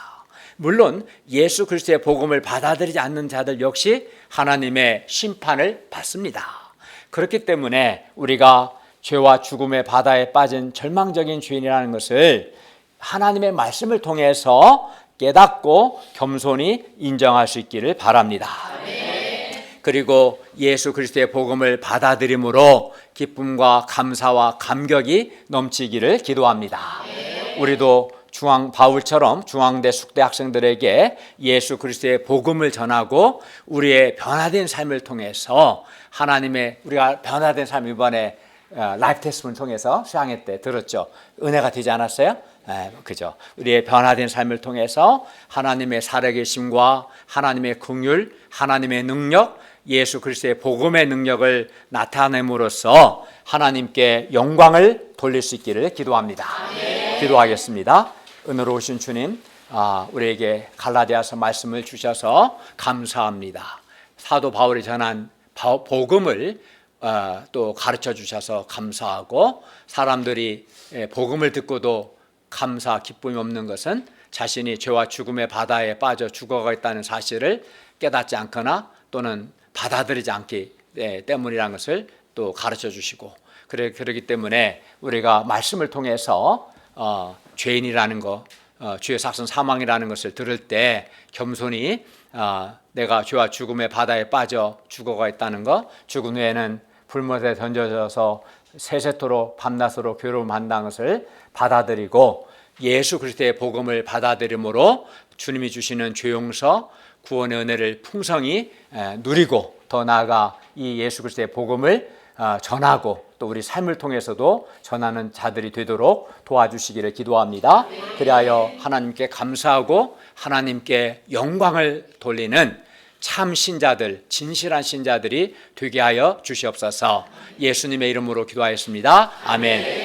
물론 예수 그리스도의 복음을 받아들이지 않는 자들 역시 하나님의 심판을 받습니다. 그렇기 때문에 우리가 죄와 죽음의 바다에 빠진 절망적인 죄인이라는 것을 하나님의 말씀을 통해서 깨닫고 겸손히 인정할 수 있기를 바랍니다. 그리고 예수 그리스도의 복음을 받아들임으로 기쁨과 감사와 감격이 넘치기를 기도합니다. 우리도 바울처럼 중앙대 숙대 학생들에게 예수 그리스도의 복음을 전하고 우리의 변화된 삶을 통해서 우리가 변화된 삶 이번에 라이프 테스트를 통해서 수양회 때 들었죠. 은혜가 되지 않았어요? 그죠. 우리의 변화된 삶을 통해서 하나님의 살아계심과 하나님의 긍휼, 하나님의 능력, 예수 그리스도의 복음의 능력을 나타냄으로써 하나님께 영광을 돌릴 수 있기를 기도합니다. 기도하겠습니다. 은혜로우신 주님, 우리에게 갈라디아서 말씀을 주셔서 감사합니다. 사도 바울이 전한 복음을 또 가르쳐 주셔서 감사하고, 사람들이 복음을 듣고도 감사 기쁨이 없는 것은 자신이 죄와 죽음의 바다에 빠져 죽어가겠다는 사실을 깨닫지 않거나 또는 받아들이지 않기 때문이라는 것을 또 가르쳐 주시고, 그러기 때문에 우리가 말씀을 통해서 죄인이라는 것, 주의 삭선 사망이라는 것을 들을 때 겸손히 내가 죄와 죽음의 바다에 빠져 죽어가 있다는 것, 죽은 후에는 불못에 던져져서 세세토록 밤낮으로 괴로움한다는 것을 받아들이고 예수 그리스도의 복음을 받아들임으로 주님이 주시는 죄 용서, 구원의 은혜를 풍성히 누리고 더 나아가 이 예수 그리스도의 복음을 전하고 또 우리 삶을 통해서도 전하는 자들이 되도록 도와주시기를 기도합니다. 그리하여 하나님께 감사하고 하나님께 영광을 돌리는 참 신자들, 진실한 신자들이 되게 하여 주시옵소서. 예수님의 이름으로 기도하였습니다. 아멘.